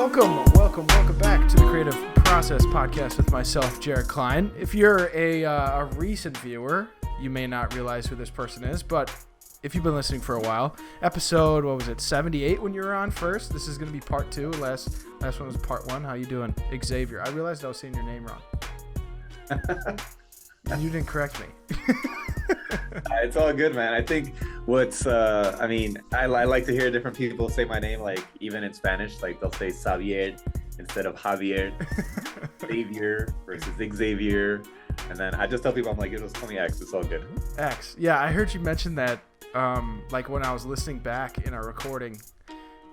Welcome back to the Creative Process Podcast with myself, Jared Klein. If you're a recent viewer, you may not realize who this person is, but if you've been listening for a while, episode, 78 when you were on first? This is going to be part 2. Last one was part 1. How you doing, Xavier? I realized I was saying your name wrong. And you didn't correct me. It's all good, man. I think I like to hear different people say my name, like even in Spanish, like they'll say Xavier instead of Javier, Xavier versus Xavier. And then I just tell people, I'm like, just call me X. It's all good. X. Yeah, I heard you mention that, like when I was listening back in our recording,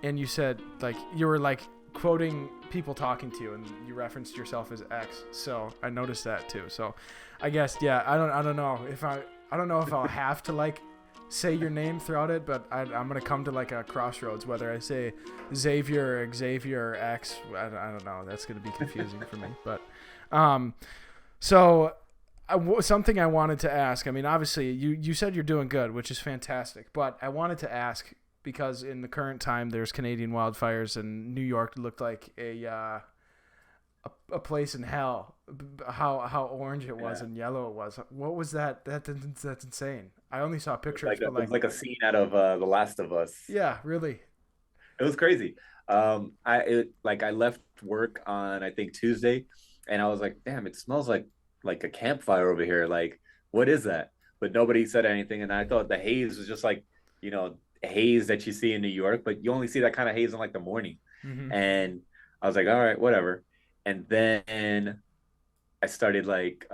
and you said, like, you were like quoting people talking to you, and you referenced yourself as X. So I noticed that too. So I guess, yeah, I don't know if I'll have to like say your name throughout it, but I'm gonna come to like a crossroads whether I say Xavier or Xavier or X. I don't know. That's gonna be confusing for me. But so something I wanted to ask. I mean, obviously you said you're doing good, which is fantastic. But I wanted to ask because in the current time there's Canadian wildfires, and New York looked like a place in hell. How orange it was and yellow it was. What was that? That's insane. I only saw pictures. It was like a scene out of The Last of Us. Yeah, really. It was crazy. I left work on I think Tuesday, and I was like, damn, it smells like a campfire over here. Like, what is that? But nobody said anything, and I thought the haze was just like, haze that you see in New York, but you only see that kind of haze in like the morning. Mm-hmm. And I was like, all right, whatever. And then I started like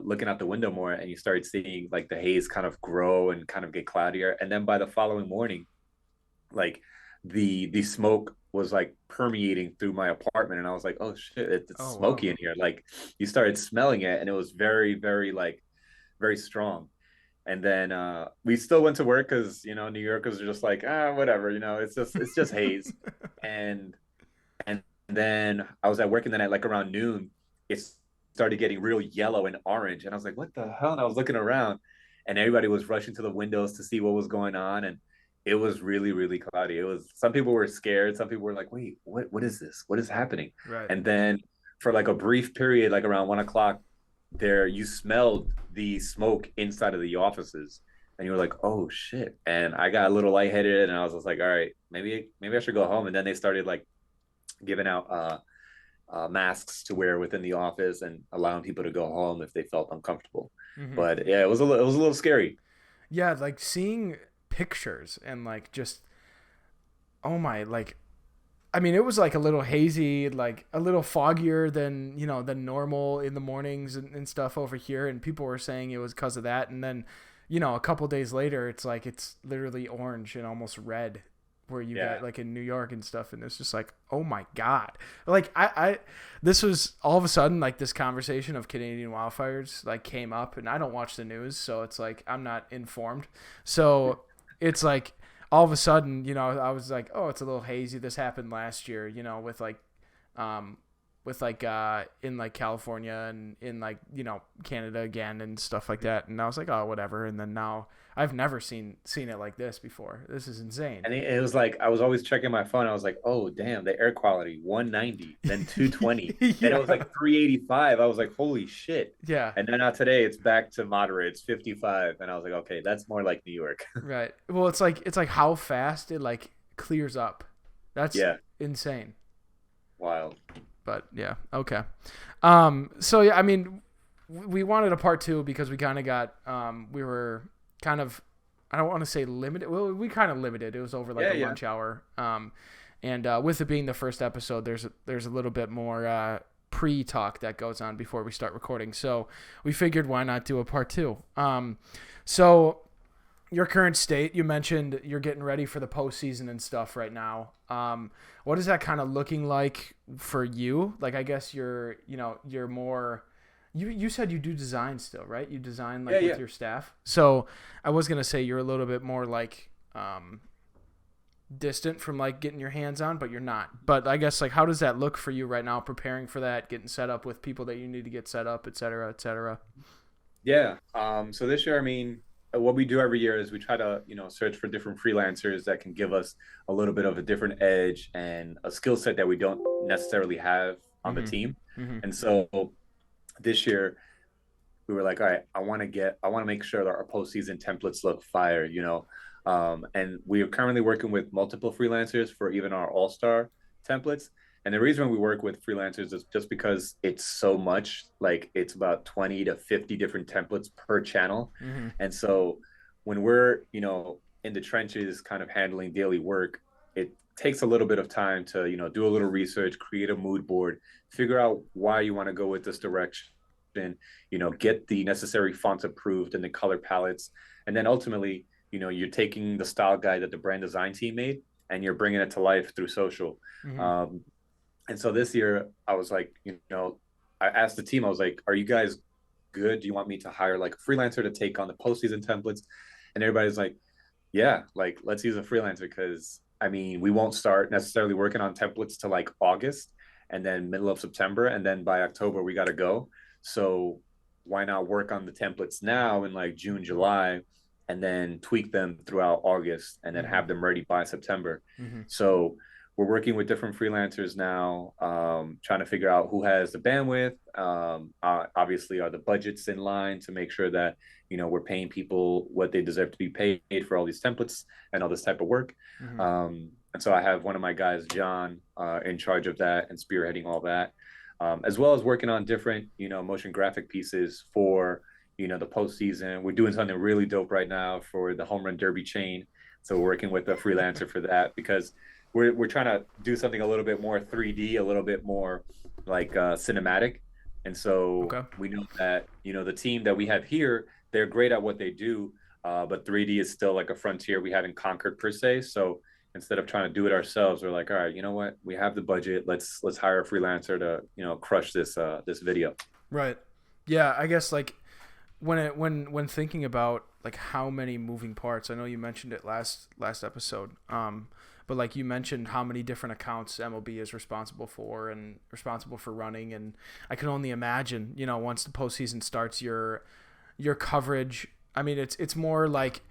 looking out the window more, and you started seeing like the haze kind of grow and kind of get cloudier. And then by the following morning, like the smoke was like permeating through my apartment, and I was like, oh shit, it's smoky in here. Like you started smelling it, and it was very, very very strong. And then we still went to work because New Yorkers are just like, whatever, it's just haze. and then I was at work, and then at like around noon, it started getting real yellow and orange. And I was like, what the hell? And I was looking around, and everybody was rushing to the windows to see what was going on. And it was really, really cloudy. Some people were scared. Some people were like, wait, what is this? What is happening? Right. And then for like a brief period, like around 1:00 there, you smelled the smoke inside of the offices, and you were like, oh shit. And I got a little lightheaded, and I was just like, all right, maybe I should go home. And then they started like giving out masks to wear within the office and allowing people to go home if they felt uncomfortable. Mm-hmm. But yeah, it was a little scary. Yeah, like seeing pictures and like just, oh my, like, I mean, it was like a little hazy, like a little foggier than than normal in the mornings and stuff over here, and people were saying it was because of that. And then a couple days later, it's like it's literally orange and almost red where you got like in New York and stuff, and it's just like, oh my god. Like this was all of a sudden like this conversation of Canadian wildfires like came up, and I don't watch the news, so it's like I'm not informed. So it's like all of a sudden, I was like, oh, it's a little hazy. This happened last year, with in like California and in like, Canada again and stuff like that. And I was like, oh, whatever. And then now I've never seen it like this before. This is insane. And it was like, I was always checking my phone. I was like, oh damn, the air quality 190, then 220. Yeah. And it was like 385. I was like, holy shit. Yeah. And then now today it's back to moderate. It's 55. And I was like, okay, that's more like New York. Right. Well, it's like how fast it like clears up. That's insane. Wild. But yeah, okay. So yeah, I mean, we wanted a part 2 because we kind of got we were kind of, I don't want to say limited. Well, we kind of limited. It was over like a lunch hour. And with it being the first episode, there's a little bit more pre-talk that goes on before we start recording. So we figured why not do a part 2. So your current state, you mentioned you're getting ready for the postseason and stuff right now. What is that kind of looking like for you? Like, I guess you're more, you said you do design still, right? You design like with your staff. So I was going to say you're a little bit more like, distant from like getting your hands on, but you're not. But I guess like, how does that look for you right now, preparing for that, getting set up with people that you need to get set up, et cetera, et cetera? Yeah. So this year, I mean, what we do every year is we try to, search for different freelancers that can give us a little bit of a different edge and a skill set that we don't necessarily have on the Mm-hmm. team. Mm-hmm. And so this year we were like, all right, I want to make sure that our postseason templates look fire, and we are currently working with multiple freelancers for even our all-star templates. And the reason we work with freelancers is just because it's so much, like it's about 20 to 50 different templates per channel. Mm-hmm. And so when we're, in the trenches kind of handling daily work, it takes a little bit of time to, do a little research, create a mood board, figure out why you want to go with this direction, get the necessary fonts approved and the color palettes. And then ultimately, you're taking the style guide that the brand design team made and you're bringing it to life through social. Mm-hmm. And so this year I was like, I asked the team, I was like, are you guys good? Do you want me to hire like a freelancer to take on the postseason templates? And everybody's like, yeah, like let's use a freelancer because I mean, we won't start necessarily working on templates till like August and then middle of September. And then by October, we got to go. So why not work on the templates now in like June, July, and then tweak them throughout August and then have them ready by September. Mm-hmm. So we're working with different freelancers now, trying to figure out who has the bandwidth. Obviously, are the budgets in line to make sure that we're paying people what they deserve to be paid for all these templates and all this type of work. Mm-hmm. And so I have one of my guys, John, in charge of that and spearheading all that, as well as working on different motion graphic pieces for the postseason. We're doing something really dope right now for the home run derby chain. So we're working with a freelancer for that because we're trying to do something a little bit more 3D, a little bit more like cinematic. And so we know that, the team that we have here, they're great at what they do, but 3D is still like a frontier we haven't conquered per se. So instead of trying to do it ourselves, we're like, all right, you know what? We have the budget. Let's hire a freelancer to, crush this video. Right. Yeah, I guess like when thinking about like how many moving parts, I know you mentioned it last episode. But like you mentioned how many different accounts MLB is responsible for and responsible for running. And I can only imagine, once the postseason starts, your coverage, I mean, it's more like,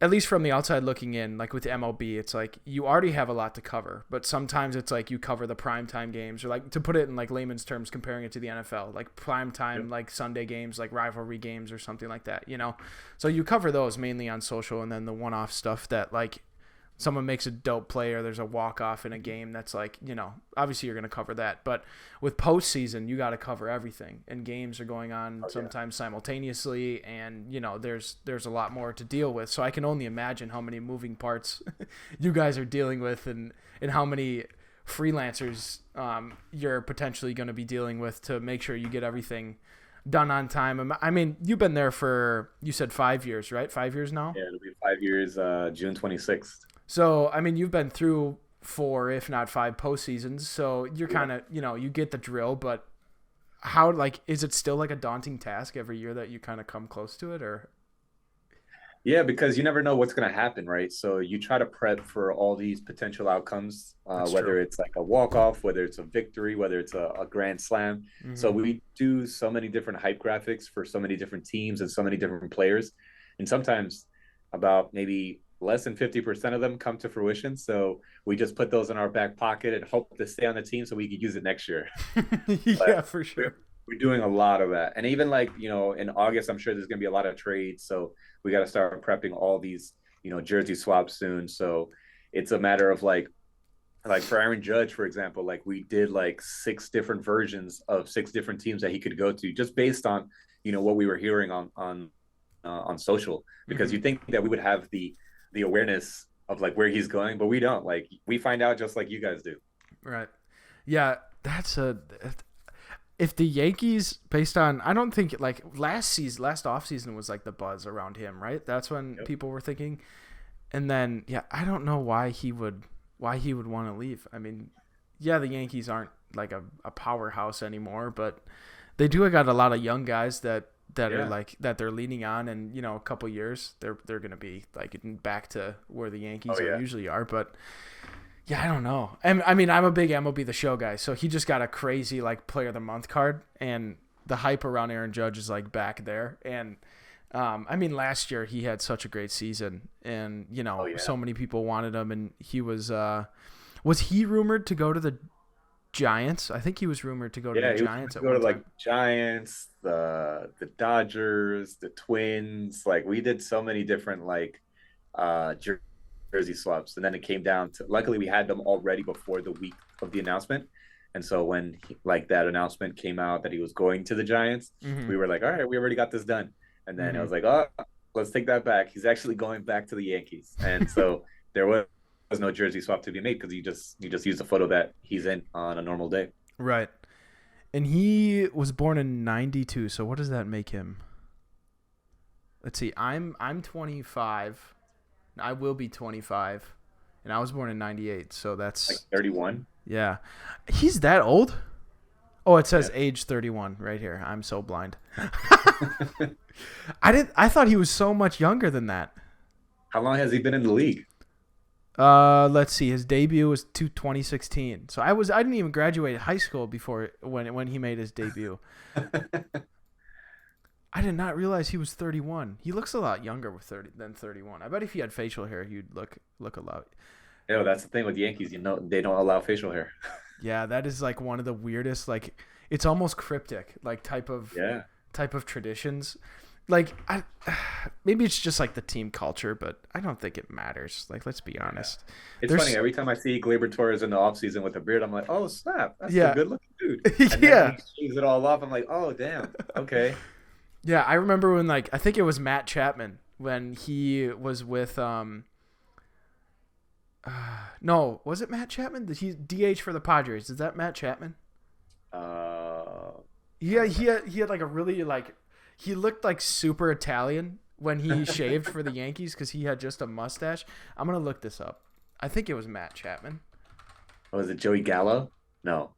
at least from the outside looking in, like with the MLB, it's like you already have a lot to cover, but sometimes it's like you cover the primetime games, or like to put it in like layman's terms, comparing it to the NFL, like primetime, like Sunday games, like rivalry games or something like that, So you cover those mainly on social, and then the one-off stuff that like someone makes a dope play or there's a walk-off in a game that's like, obviously you're going to cover that. But with postseason, you got to cover everything. And games are going on sometimes simultaneously, and, there's a lot more to deal with. So I can only imagine how many moving parts you guys are dealing with, and how many freelancers you're potentially going to be dealing with to make sure you get everything done on time. I mean, you've been there for, you said 5 years, right? 5 years now? Yeah, it'll be 5 years, June 26th. So, I mean, you've been through 4, if not 5 postseasons. So you're kind of, you get the drill, but how, like, is it still like a daunting task every year that you kind of come close to it, or? Yeah, because you never know what's going to happen, right? So you try to prep for all these potential outcomes, whether it's like a walk-off, whether it's a victory, whether it's a grand slam. Mm-hmm. So we do so many different hype graphics for so many different teams and so many different players. And sometimes about maybe less than 50% of them come to fruition. So we just put those in our back pocket and hope to stay on the team so we could use it next year. Yeah, for sure. We're doing a lot of that. And even like, in August, I'm sure there's going to be a lot of trades. So we got to start prepping all these, jersey swaps soon. So it's a matter of like for Aaron Judge, for example, like we did like 6 different versions of 6 different teams that he could go to just based on, what we were hearing on social, because you think that we would have the awareness of like where he's going, but we don't. Like we find out just like you guys do. Right. Yeah, if the Yankees, based on, I don't think like last off season was like the buzz around him, right? That's when people were thinking. And then I don't know why he would want to leave. I mean, the Yankees aren't like a powerhouse anymore, but they do got a lot of young guys that are like that they're leaning on, and a couple years they're going to be like back to where the Yankees usually are. But I don't know. I mean, I'm a big MLB The Show guy, so he just got a crazy like Player of the Month card, and the hype around Aaron Judge is like back there. And I mean, last year he had such a great season, and Oh yeah. so many people wanted him, and he was he rumored to go to the Giants? I think he was rumored to go to the Yeah, he was Giants supposed to at go to one like time. Giants, the Dodgers, the Twins. Like we did so many different like jersey swaps, and then it came down to. Luckily, we had them already before the week of the announcement, and so when like that announcement came out that he was going to the Giants, Mm-hmm. we were like, all right, we already got this done. And then I Mm-hmm. was like, oh, let's take that back. He's actually going back to the Yankees, and so there was no jersey swap to be made because you just used a photo that he's in on a normal day. Right. And he was born in '92. So what does that make him? Let's see. I'm 25. I will be 25, and I was born in '98. So Like that's 31. yeah. He's that old? Oh, it says Yeah. age 31 right here. I'm so blind. I thought he was so much younger than that. How long has he been in the league? Let's see. His debut was 2016. So I didn't even graduate high school before when he made his debut. I did not realize he was 31. He looks a lot younger with 30 than 31. I bet if he had facial hair, he'd look a lot. Yo, that's the thing with Yankees. They don't allow facial hair. Yeah, that is like one of the weirdest. Like it's almost cryptic. Like Yeah. type of traditions. Like maybe it's just like the team culture, but I don't think it matters. Like let's be Yeah. honest. It's funny. There's Every time I see Gleyber Torres in the offseason with a beard, I'm like, oh, snap. That's a yeah good looking dude. And then when yeah he shaves it all off, I'm like, oh, damn. Okay. yeah. I remember when like I think it was Matt Chapman when he was with no, was it Matt Chapman? He's DH for the Padres. Is that Matt Chapman? Uh, I Yeah, don't know. he had like a really like he looked like super Italian when he shaved for the Yankees because he had just a mustache. I'm gonna look this up. I think it was Matt Chapman. Was it Joey Gallo? No.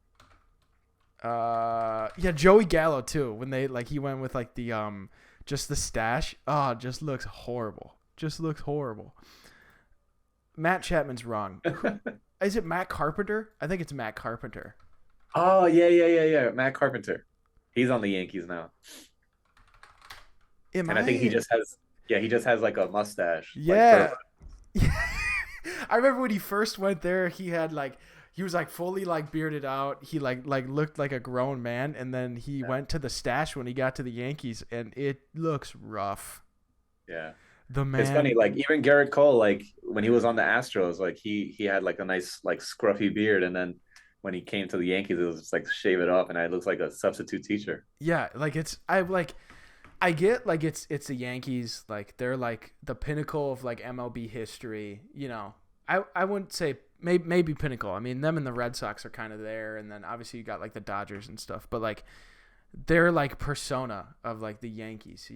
Yeah, Joey Gallo too. When they like he went with like the just the stash. Oh, just looks horrible. Just looks horrible. Matt Chapman's wrong. Is it Matt Carpenter? I think it's Matt Carpenter. Oh, yeah, yeah, yeah, yeah. Matt Carpenter. He's on the Yankees now. Am And I think he I? just has, yeah, he just has like a mustache, like for the. Yeah. I remember when he first went there, he had like he was like fully like bearded out. He like looked like a grown man, and then he Yeah. went to the stash when he got to the Yankees, and it looks rough. Yeah. The It's funny, man, like even Garrett Cole, like when he was on the Astros, like he had like a nice like scruffy beard, and then when he came to the Yankees, it was just like shave it off, and it looks like a substitute teacher. yeah, like I get like it's the Yankees, like they're like the pinnacle of like MLB history. I wouldn't say maybe pinnacle. I mean, them and the Red Sox are kind of there, and then obviously you got like the Dodgers and stuff, but like they're like persona of like the Yankees,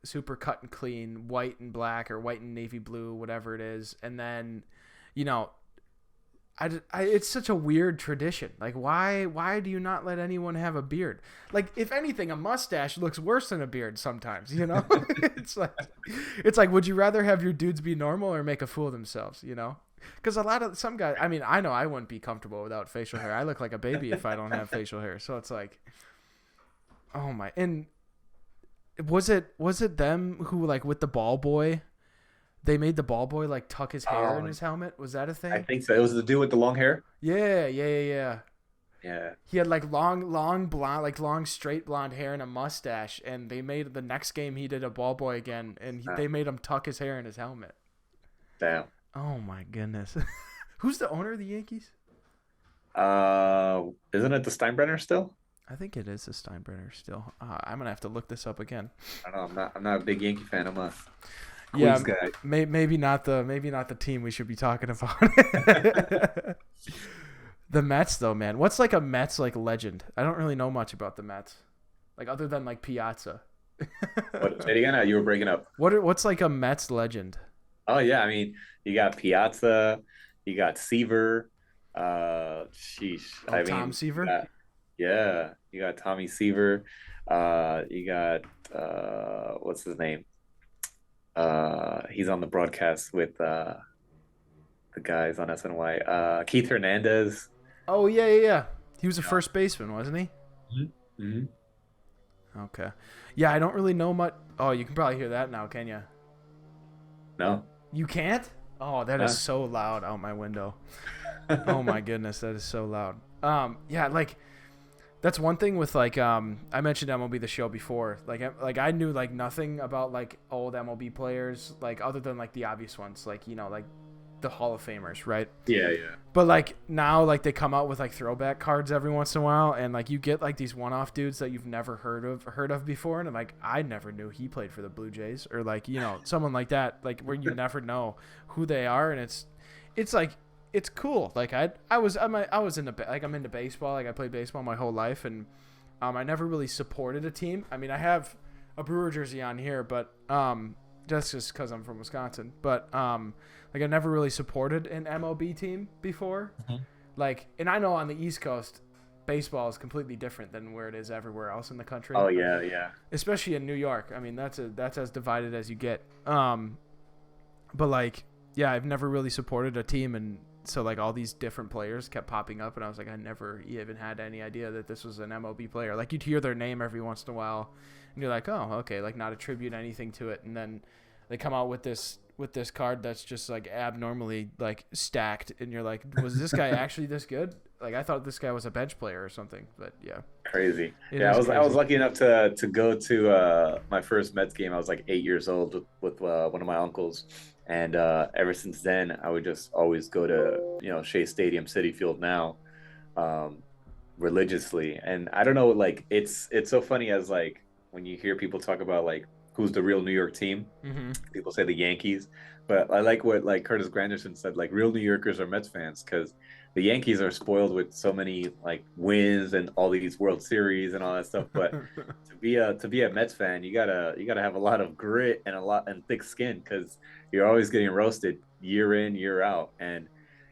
super cut and clean, white and black or white and navy blue, whatever it is. And then, you know, it's such a weird tradition. Like, why do you not let anyone have a beard? Like, if anything, a mustache looks worse than a beard sometimes. it's like, would you rather have your dudes be normal or make a fool of themselves? Because some guys, I mean, I know I wouldn't be comfortable without facial hair. I look like a baby if I don't have facial hair. So it's like, oh my! And was it them who like with the ball boy? They made the ball boy like tuck his hair in Oh, his helmet. Was that a I thing? think so. It was the dude with the long hair. Yeah, yeah, yeah, yeah. Yeah, He had like long blonde, like long straight blonde hair and a mustache. And they made the next game he did a ball boy again, and uh, they made him tuck his hair in his helmet. damn. Oh my goodness! Who's the owner of the Yankees? Isn't it the Steinbrenner still? I think it is the Steinbrenner still. I'm gonna have to look this up again. I don't know. I'm not a big Yankee fan. I'm a Yeah, Queens guy. maybe not the team we should be talking about. The Mets though, man. What's like a Mets like legend? I don't really know much about the Mets. Like other than like Piazza. What? Say it again. You were breaking up. What's like a Mets legend? Oh yeah, I mean, you got Piazza, you got Seaver. Sheesh. Oh, I Tom mean, Seaver? yeah, you got Tommy Seaver. You got what's his name? He's on the broadcast with the guys on SNY. Keith Hernandez. Oh yeah, yeah, yeah. He was a Yeah. first baseman, wasn't he? Mm-hmm. Okay. Yeah, I don't really know much. Oh, you can probably hear that now, can you? No. You can't? Oh, that is Huh? so loud out my window. Oh my goodness, that is so loud. Yeah, like that's one thing with like I mentioned MLB the Show before. Like I knew like nothing about like old MLB players, like other than like the obvious ones, like like the Hall of Famers, right? Yeah, yeah. But like now, like they come out with like throwback cards every once in a while, and like you get like these one-off dudes that you've never heard of before, and like I never knew he played for the Blue Jays, or like someone like that, like where you never know who they are, and it's like it's cool. Like I was into like I'm into baseball, like I played baseball my whole life, and I never really supported a team. I mean, I have a Brewer jersey on here, but that's just because I'm from Wisconsin, but like I never really supported an MLB team before. Mhm. Like, and I know on the East Coast, baseball is completely different than where it is everywhere else in the country. Oh yeah, yeah. Especially in New York. I mean, that's as divided as you get. But like, yeah, I've never really supported a team, and so like all these different players kept popping up, and I was like, I never even had any idea that this was an MLB player. Like you'd hear their name every once in a while, and you're like, oh, okay, like not attribute anything to it, and then they come out with this card that's just like abnormally like stacked, and you're like, was this guy actually this good? Like I thought this guy was a bench player or something. But yeah, Crazy. it Yeah, is I was crazy. lucky enough to go to my first Mets game. I was like 8 years old with one of my uncles, and ever since then, I would just always go to Shea Stadium, City Field now, um, religiously. And I don't know, like it's so funny as like when you hear people talk about like who's the real New York team. Mm-hmm. People say the Yankees, but I like what like Curtis Granderson said. Like real New Yorkers are Mets fans because the Yankees are spoiled with so many like wins and all these World Series and all that stuff. But to be a Mets fan, you gotta have a lot of grit and a lot and thick skin because you're always getting roasted year in year out. And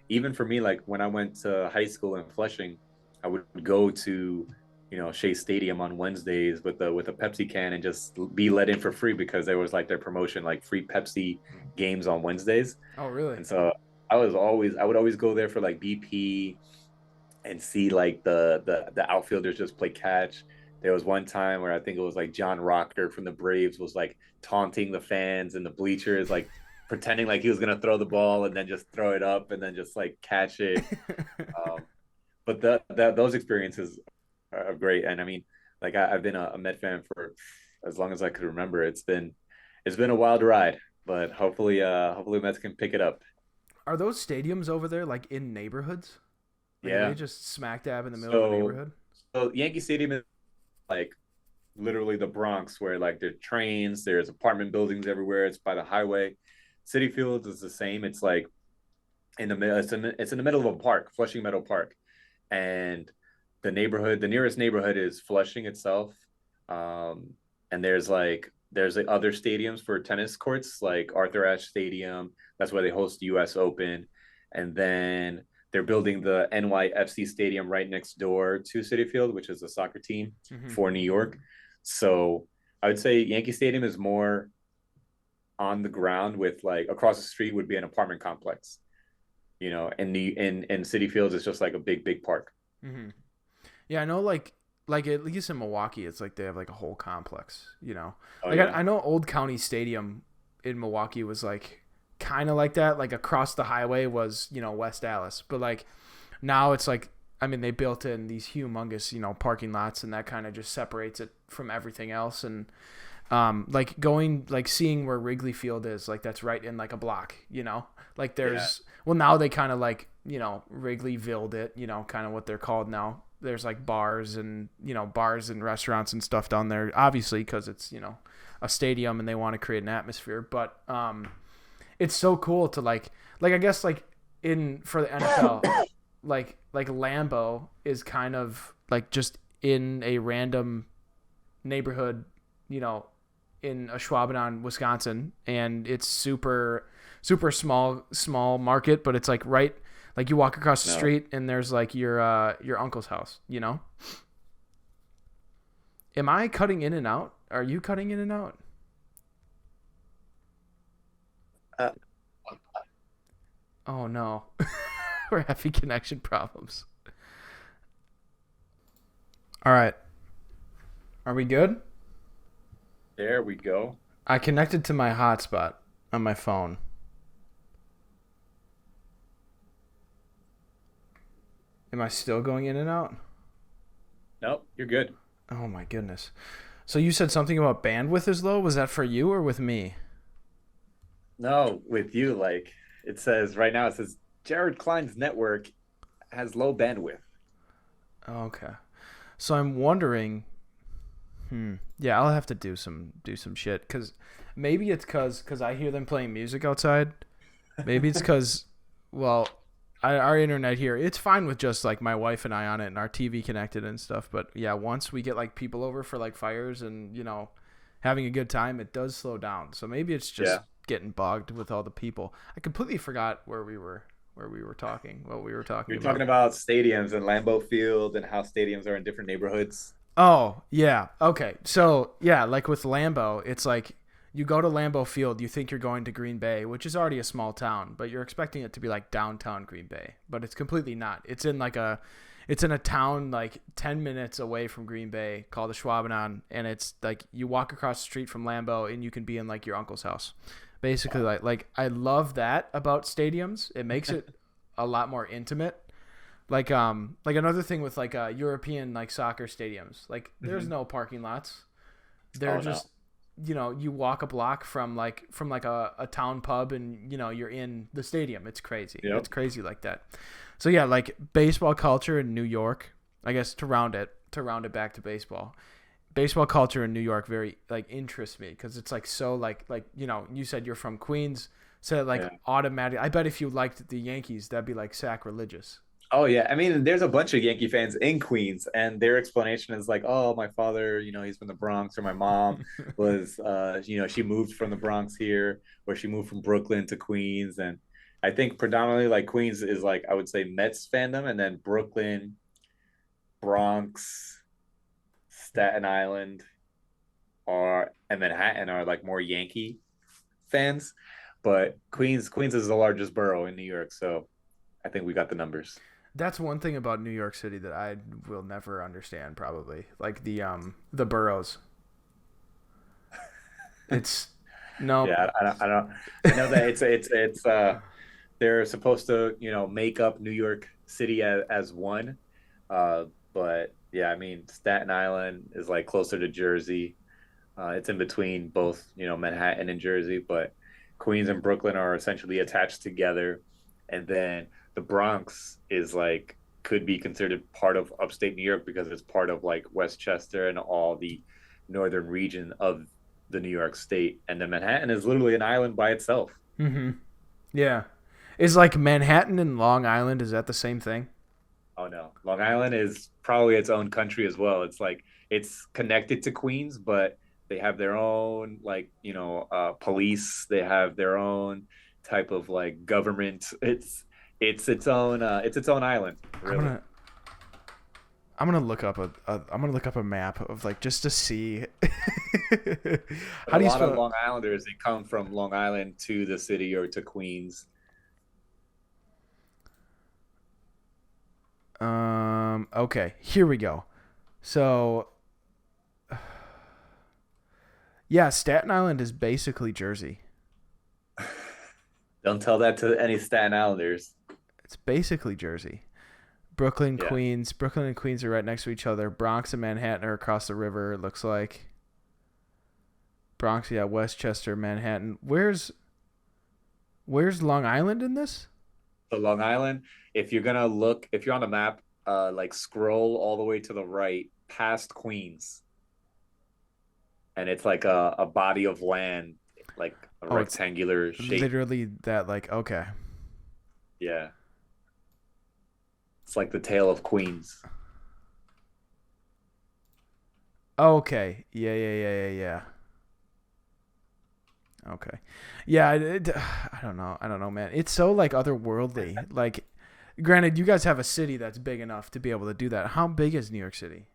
even for me, like when I went to high school in Flushing, I would go to Shea Stadium on Wednesdays with a Pepsi can and just be let in for free because there was like their promotion, like free Pepsi games on Wednesdays. Oh, really? And so I would always go there for like BP and see like the outfielders just play catch. There was one time where I think it was like John Rocker from the Braves was like taunting the fans and the bleachers, like pretending like he was gonna throw the ball and then just throw it up and then just like catch it. Um, but those experiences are great. And I mean, like I've been a Met fan for as long as I could remember. It's been a wild ride, but hopefully Mets can pick it up. Are those stadiums over there like in neighborhoods? Like are they Yeah. just smack dab in the middle of a So neighborhood? so Yankee Stadium is like literally the Bronx, where like there's trains, there's apartment buildings everywhere. It's by the highway. City Fields is the same. It's like in the middle. It's in the middle of a park, Flushing Meadow Park, and the nearest neighborhood is Flushing itself. Um, and there's like other stadiums for tennis courts, like Arthur Ashe Stadium. That's where they host the U.S. Open, and then they're building the NYFC Stadium right next door to Citi Field, which is a soccer team Mm-hmm. for New York. So I would say Yankee Stadium is more on the ground with like across the street would be an apartment complex, and in City Fields it's just like a big park. Mm-hmm. Yeah, I know. Like at least in Milwaukee, it's like they have like a whole complex. Oh Like yeah. I know Old County Stadium in Milwaukee was like kind of like that. Like across the highway was West Dallas, but like now it's like I mean they built in these humongous parking lots, and that kind of just separates it from everything else. And like going like seeing where Wrigley Field is, like that's right in like a block. Like Yeah. there's well now they kind of like Wrigleyvilled it, kind of what they're called now. There's like bars and restaurants and stuff down there, obviously because it's a stadium and they want to create an atmosphere. But it's so cool to like I guess like in for the NFL, like Lambeau is kind of like just in a random neighborhood, you know, in Ashwaubenon, Wisconsin, and it's super small market, but it's like right like you walk across the No. street and there's like your uncle's house. Am I cutting in and out? Are you cutting in and out? Uh, Oh no. We're having connection problems. All right. Are we good? There we go. I connected to my hotspot on my phone. Am I still going in and out? Nope, you're good. Oh my goodness. So you said something about bandwidth is low. Was that for you or with me? No, with you, like it says right now, it says Jared Klein's network has low bandwidth. Okay. So I'm wondering. Yeah, I'll have to do some shit because maybe it's because I hear them playing music outside. Maybe it's because, well, our internet here, it's fine with just like my wife and I on it and our TV connected and stuff. But yeah, once we get like people over for like fires and having a good time, it does slow down. So maybe it's just Yeah. getting bogged with all the people. I completely forgot where we were talking, what we were talking You're about. talking about stadiums and Lambeau Field and how stadiums are in different neighborhoods. Oh, yeah. Okay. So, yeah, like with Lambeau, it's like you go to Lambeau Field, you think you're going to Green Bay, which is already a small town, but you're expecting it to be like downtown Green Bay, but it's completely not. It's in a town like 10 minutes away from Green Bay called the Schwabenon, and it's like you walk across the street from Lambeau and you can be in like your uncle's house. Basically, Wow. like I love that about stadiums. It makes it a lot more intimate, like another thing with like European like soccer stadiums, like there's Hmm. no parking lots. They're Oh no. just you walk a block from like a town pub, and you're in the stadium. It's crazy. It's Yep. crazy like that. So yeah, like baseball culture in New York, I guess, to round it back to baseball culture in New York very like interests me because it's like so like you said you're from Queens, so like Yeah. automatic. I bet if you liked the Yankees, that'd be like sacrilegious. Oh yeah. I mean, there's a bunch of Yankee fans in Queens, and their explanation is like, "Oh, my father, he's from the Bronx, or my mom was, she moved from the Bronx here, or she moved from Brooklyn to Queens." And I think predominantly like Queens is like I would say Mets fandom, and then Brooklyn, Bronx, Staten Island, and Manhattan are like more Yankee fans. But Queens is the largest borough in New York, so I think we got the numbers. That's one thing about New York City that I will never understand. Probably like the boroughs. It's nope. Yeah, I don't. I know that it's they're supposed to make up New York City as one, uh, but yeah, I mean Staten Island is like closer to Jersey. It's in between both Manhattan and Jersey, but Queens and Brooklyn are essentially attached together, and then the Bronx is like could be considered part of upstate New York because it's part of like Westchester and all the northern region of the New York state, and then Manhattan is literally an island by itself. Mm-hmm. Yeah. Is like Manhattan and Long Island? Is that the same thing? Oh no, Long Island is probably its own country as well. It's like it's connected to Queens, but they have their own like police. They have their own type of like government. It's its own island, I'm really. gonna I'm gonna look up I'm gonna look up a map of like just to see. But How a do you lot of spell Long Islanders they come from Long Island to the city or to Queens. it? Okay, here we go. So yeah, Staten Island is basically Jersey. Don't tell that to any Staten Islanders. It's basically Jersey. Yeah. Brooklyn and Queens are right next to each other. Bronx and Manhattan are across the river. It looks like Bronx, yeah, Westchester, Manhattan. Where's Long Island in this? So Long Island, if you're on the map, like scroll all the way to the right past Queens, and it's like a body of land, like a Oh, it's rectangular shape. literally that. Like, okay, Yeah, it's like the tail of Queens. okay, yeah. Okay, yeah. I don't know, man. It's so like otherworldly. Like, granted, you guys have a city that's big enough to be able to do that. How big is New York City?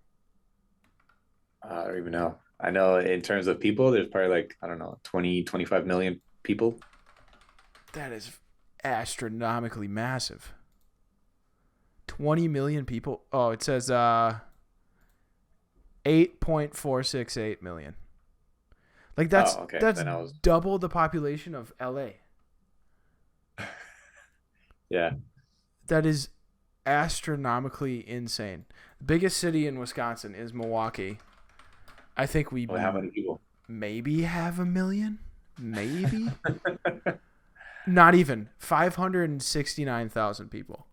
I don't even know. I know in terms of people, there's probably like, I don't know, 20, 25 million people. That is astronomically massive. 20 million people. Oh, it says 8.468 million. Like Oh, that's okay. that's Then I was, double the population of LA. yeah. That is astronomically insane. The biggest city in Wisconsin is Milwaukee. I think we Well, how many people? maybe have a million. Maybe. Not even 569,000 people.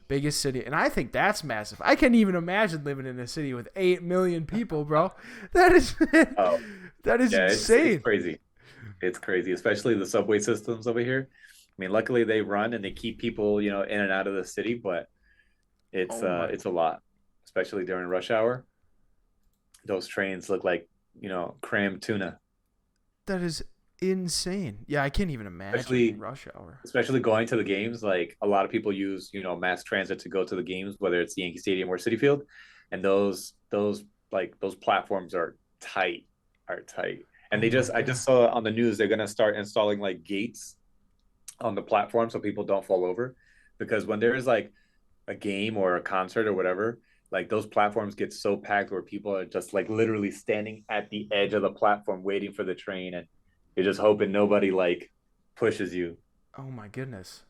Biggest city, and I think that's massive. I can't even imagine living in a city with 8 million people, bro. That is Oh, that is yeah, it's insane. crazy. It's crazy, especially the subway systems over here. I mean, luckily they run and they keep people, in and out of the city, but Oh my, it's a lot, especially during rush hour. Those trains look like, crammed tuna. that is insane. Yeah, I can't even imagine Especially rush hour. especially going to the games. Like a lot of people use, mass transit to go to the games, whether it's Yankee Stadium or Citi Field, and those platforms are tight. And Oh my I god. just saw on the news they're gonna start installing like gates on the platform so people don't fall over, because when there is like a game or a concert or whatever, like those platforms get so packed where people are just like literally standing at the edge of the platform waiting for the train, and you're just hoping nobody like pushes you. Oh my goodness.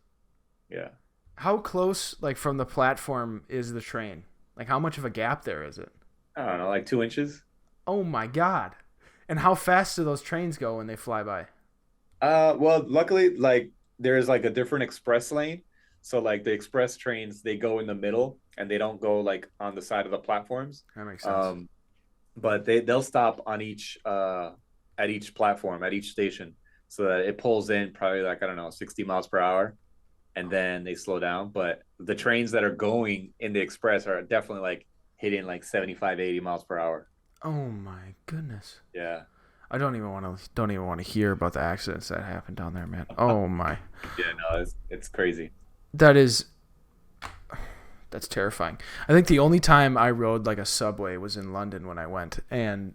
Yeah. How close, like from the platform, is the train? Like how much of a gap there is it? I don't know, like 2 inches. Oh my god. And how fast do those trains go when they fly by? Well, luckily, like there's like a different express lane. So like the express trains, they go in the middle and they don't go like on the side of the platforms. That makes sense. Um, but they'll stop on each at each platform, at each station, so that it pulls in probably like, I don't know, 60 miles per hour, and then they slow down. But the trains that are going in the express are definitely like hitting like 75, 80 miles per hour. Oh my goodness. Yeah. I don't even want to hear about the accidents that happened down there, man. Oh my. Yeah, no, it's crazy. That is that's terrifying. I think the only time I rode like a subway was in London when I went, and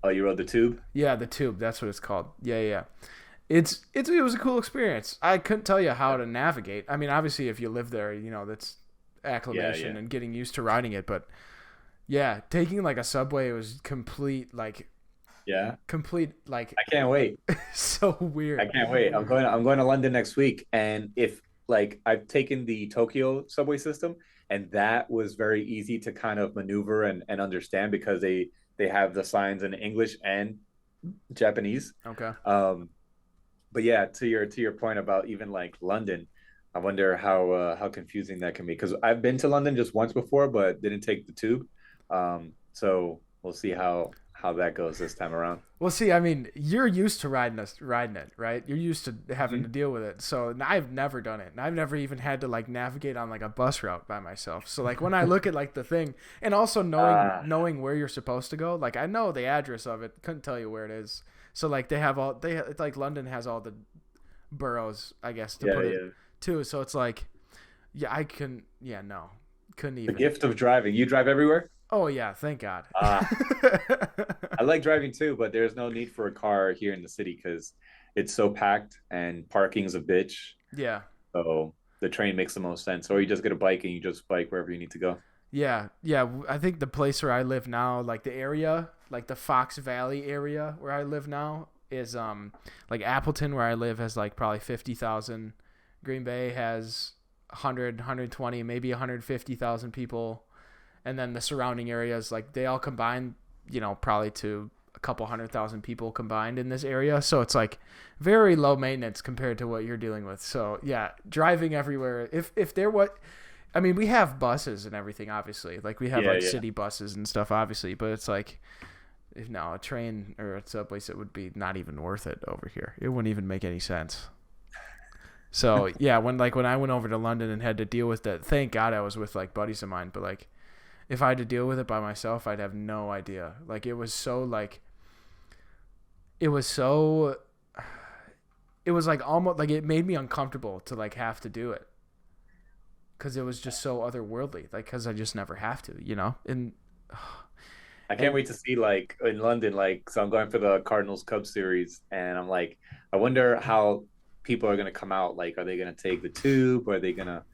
Oh, you rode the tube? yeah, the tube, that's what it's called. Yeah, yeah. It was a cool experience. I couldn't tell you how Yeah. to navigate. I mean, obviously if you live there, that's Yeah, acclimation yeah. and getting used to riding it, but yeah, taking like a subway was Yeah. complete like I can't wait. so I weird. can't wait. I'm going to London next week, and if like I've taken the Tokyo subway system, and that was very easy to kind of maneuver and understand because they have the signs in English and Japanese. Okay. Um, but yeah, to your point about even like London, I wonder how confusing that can be, because I've been to London just once before, but didn't take the tube. So we'll see how that goes this time around. Well, see, I mean, you're used to riding it, right? You're used to having to Mhm. deal with it. So I've never done it, and I've never even had to like navigate on like a bus route by myself. So like when I look at like the thing, and also Uh, knowing where you're supposed to go, like I know the address of it, couldn't tell you where it is. So like it's like London has all the boroughs, I guess, to yeah, put it yeah. too. So it's like, yeah, I can, yeah, no, couldn't The even. gift of driving. You drive everywhere? Oh yeah, thank God. Ah, I like driving too, but there's no need for a car here in the city because it's so packed and parking's a bitch. Yeah. So the train makes the most sense. Or you just get a bike and you just bike wherever you need to go. Yeah, yeah. I think the place where I live now, like the area, like the Fox Valley area where I live now, is like Appleton where I live has like probably 50,000. Green Bay has 100, 120, maybe 150,000 people, and then the surrounding areas, like they all combine, probably to a couple 100,000 people combined in this area. So it's like very low maintenance compared to what you're dealing with. So yeah, driving everywhere. If there what I mean, we have buses and everything, obviously. Like we have Yeah, like yeah. city buses and stuff, obviously. But it's like, if no, a train or a subway, it would be not even worth it over here. It wouldn't even make any sense. So yeah, when I went over to London and had to deal with that, thank God I was with like buddies of mine. But like, if I had to deal with it by myself, I'd have no idea. Like it was so, it was like almost like it made me uncomfortable to like have to do it because it was just so otherworldly. Like because I just never have to. I can't And wait to see like in London, like so I'm going for the Cardinals Cubs series, and I'm like, I wonder how people are gonna come out. Like, are they gonna take the tube? Or are they gonna,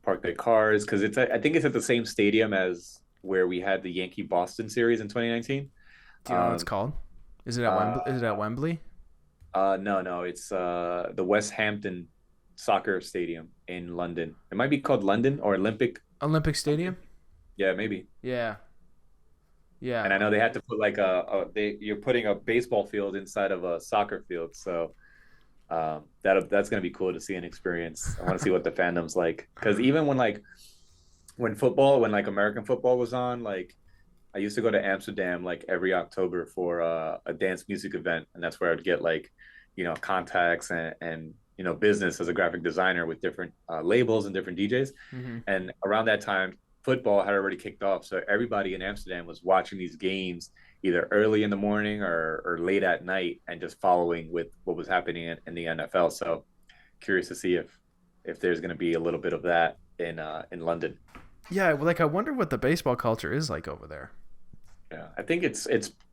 park their cars? Because I think it's at the same stadium as where we had the Yankee Boston series in 2019. do you know what it's Um, called? Is it at Uh, Wembley? Is it at Wembley? no, no, it's the West Hampton Soccer Stadium in London. It might be called London or Olympic Olympic something. Stadium? Yeah, maybe. Yeah. Yeah. And I know they had to put like you're putting a baseball field inside of a soccer field, so that's gonna be cool to see and experience. I want to see what the fandom's like because even when like American football was on, like I used to go to Amsterdam like every October for a dance music event, and that's where I'd get like, contacts and business as a graphic designer with different labels and different DJs. Hmm. And around that time, football had already kicked off, so everybody in Amsterdam was watching these games either early in the morning or late at night, and just following with what was happening in the NFL. So curious to see if there's going to be a little bit of that in London. Yeah. Like I wonder what the baseball culture is like over there. Yeah, I think it's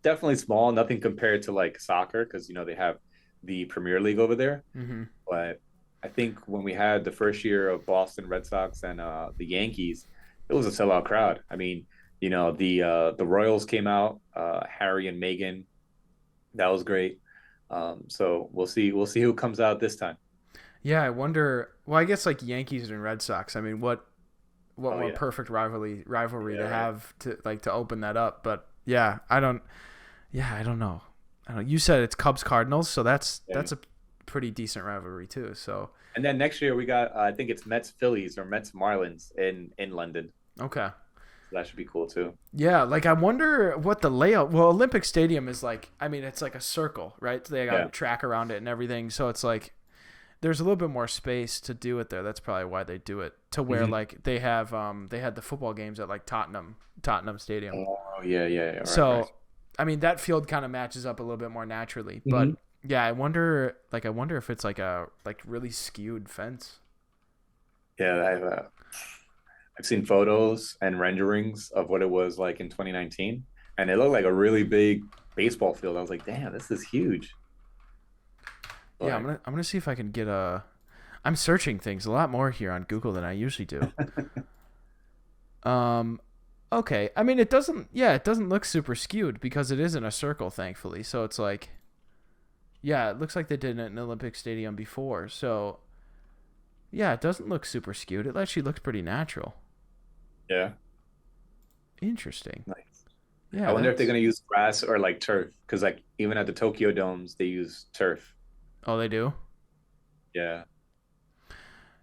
definitely small, nothing compared to like soccer because they have the Premier League over there. Hmm. But I think when we had the first year of Boston Red Sox and the Yankees, it was a sellout crowd. I mean, the Royals came out, Harry and Meghan, that was great. So we'll see who comes out this time. Yeah. I wonder. Well, I guess like Yankees and Red Sox. I mean, what Oh more yeah, perfect rivalry yeah, to right. have to open that up? But yeah, I don't. Yeah, I don't know. I don't know. You said it's Cubs Cardinals, so Yeah. that's a pretty decent rivalry too. So And then next year we got I think it's Mets Phillies or Mets Marlins in London. okay. So that should be cool too. Yeah, like I wonder what the layout. Well, Olympic Stadium is like. I mean, it's like a circle, right? They got Yeah. a track around it and everything, so it's like there's a little bit more space to do it there. That's probably why they do it to where Hmm. like they had the football games at like Tottenham Stadium. Oh yeah, yeah, yeah, right, right. So, I mean, that field kind of matches up a little bit more naturally. But Hmm. yeah, I wonder if it's like a like really skewed fence. Yeah, I've seen photos and renderings of what it was like in 2019, and it looked like a really big baseball field. I was like, damn, this is huge. Yeah, But I'm gonna see if I can get a. I'm searching things a lot more here on Google than I usually do. Um, okay. I mean, it doesn't. Yeah, it doesn't look super skewed because it isn't a circle, thankfully. So it's like, yeah, it looks like they did it in an Olympic Stadium before. So yeah, it doesn't look super skewed. It actually looks pretty natural. yeah, Interesting. nice. I Yeah, wonder if they're that's. gonna use grass or like turf, because like even at the Tokyo domes they use turf. Oh, they do. Yeah,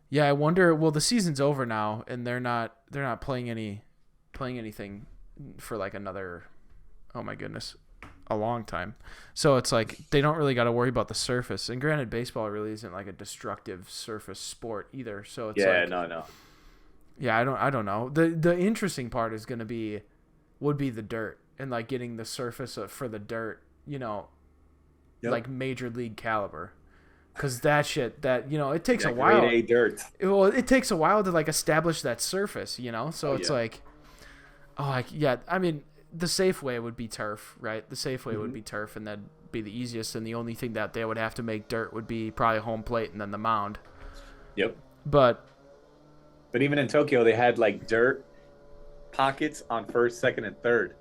Yeah, I wonder. Well, the season's over now, and they're not playing anything for like another. Oh my goodness, a long time. So it's like they don't really got to worry about the surface. And granted, baseball really isn't like a destructive surface sport either. So it's yeah, like, no, no, yeah, I don't know. The interesting part is gonna be would be the dirt and like getting the surface for the dirt. yep. Like major league caliber. Cause that shit, that it takes a That grade while. A dirt. Well, it takes a while to like establish that surface. So Oh it's yeah. like, oh, like, yeah. I mean, the safe way would be turf, right? The safe way would Hmm. be turf, and that'd be the easiest. And the only thing that they would have to make dirt would be probably home plate and then the mound. Yep. But But even in Tokyo, they had like dirt pockets on first, second, and third.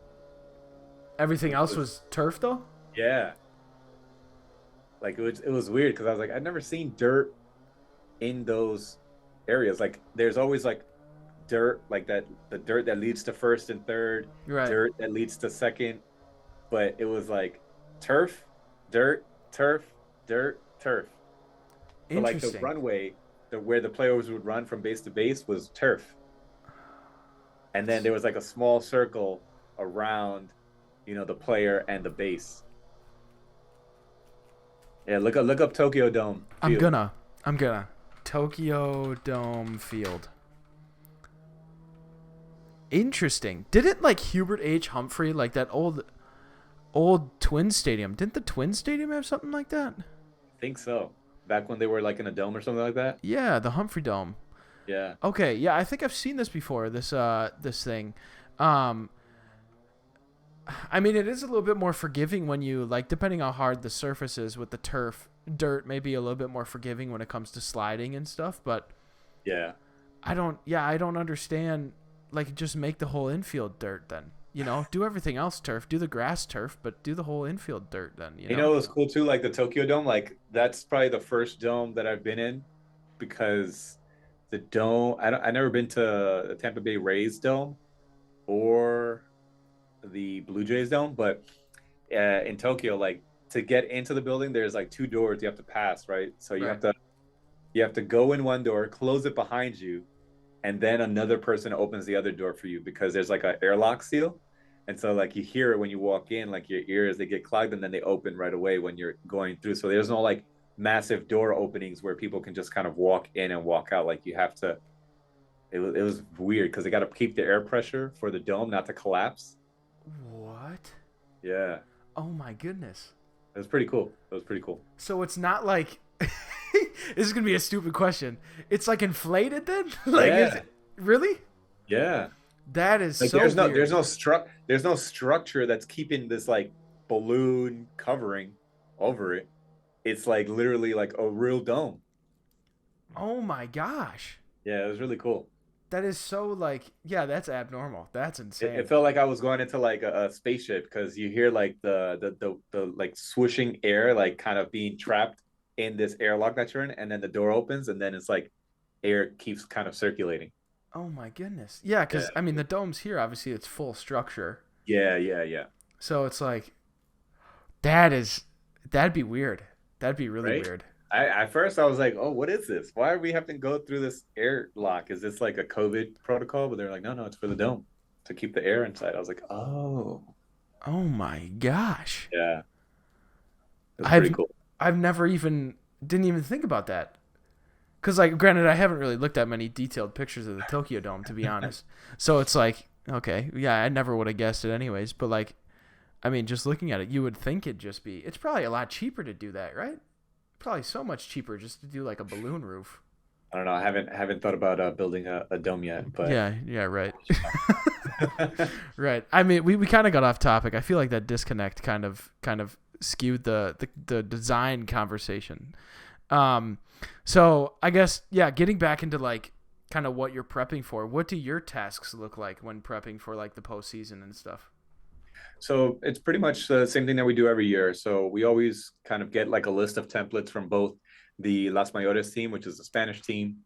everything Which else was was turf, though. yeah. Like it was weird because I was like, I've never seen dirt in those areas. Like there's always like dirt, like that the dirt that leads to first and third, Right. dirt that leads to second, but it was like turf, dirt, turf, dirt, turf. So like the Interesting. runway, where the players would run from base to base was turf. And then there was like a small circle around, the player and the base. Yeah, look up Tokyo Dome I'm field. gonna. I'm gonna. Tokyo Dome Field. Interesting. Didn't like Hubert H. Humphrey, like that old Twins Stadium? Didn't the Twins Stadium have something like that? I think so. Back when they were like in a dome or something like that. Yeah, the Humphrey Dome. Yeah. Okay, yeah, I think I've seen this before. This thing. Um, I mean, it is a little bit more forgiving when you like, depending how hard the surface is with the turf. Dirt may be a little bit more forgiving when it comes to sliding and stuff, but Yeah. I don't. Yeah, I don't understand. Like, just make the whole infield dirt then. Do everything else turf. Do the grass turf, but do the whole infield dirt then. You know, it was cool too, like the Tokyo Dome. Like that's probably the first dome that I've been in because the dome. I never been to the Tampa Bay Rays dome or the Blue Jays dome, but in Tokyo, like to get into the building, there's like two doors you have to pass, right? So Right. you have to go in one door, close it behind you, and then another person opens the other door for you because there's like an airlock seal. And so like you hear it when you walk in, like your ears they get clogged and then they open right away when you're going through. So there's no like massive door openings where people can just kind of walk in and walk out. Like you have to. It was weird because they got to keep the air pressure for the dome not to collapse. What? Yeah, Oh my goodness. it was pretty cool. It was pretty cool. So it's not like this is gonna be a stupid question. It's like inflated then? Like is Yeah, it really? yeah. That is Like so weird. there's no structure that's keeping this like balloon covering over it. It's like literally like a real dome. Oh my gosh. Yeah, it was really cool. That is so like yeah, that's abnormal. That's It insane. felt like I was going into like a spaceship because you hear like the like swooshing air like kind of being trapped in this airlock that you're in, and then the door opens, and then it's like air keeps kind of circulating. Oh my goodness. Yeah, Yeah, because I mean the dome's here. Obviously, it's full structure, yeah. so it's like that'd be weird. That'd be really Right. weird. I at first I was like, oh, what is this? Why are we having to go through this airlock? Is this like a COVID protocol? But they're like, no, it's for the dome to keep the air inside. I was like, oh, Oh my gosh. yeah, it was pretty I've cool. I've never even didn't even think about that. Cause like, granted, I haven't really looked at many detailed pictures of the Tokyo Dome to be honest. So it's like, okay, yeah, I never would have guessed it anyways. But like, I mean, just looking at it, you would think it'd just be. It's probably a lot cheaper to do that, right? Probably so much cheaper just to do like a balloon roof. I don't know. I haven't thought about building a dome yet, but Yeah, right. yeah, Right. I mean, we kind of got off topic. I feel like that disconnect kind of skewed the design conversation. Um, so I guess yeah, getting back into like kind of what you're prepping for. What do your tasks look like when prepping for like the postseason and stuff? so it's pretty much the same thing that we do every year. So we always kind of get like a list of templates from both the Las Mayores team, which is the Spanish team,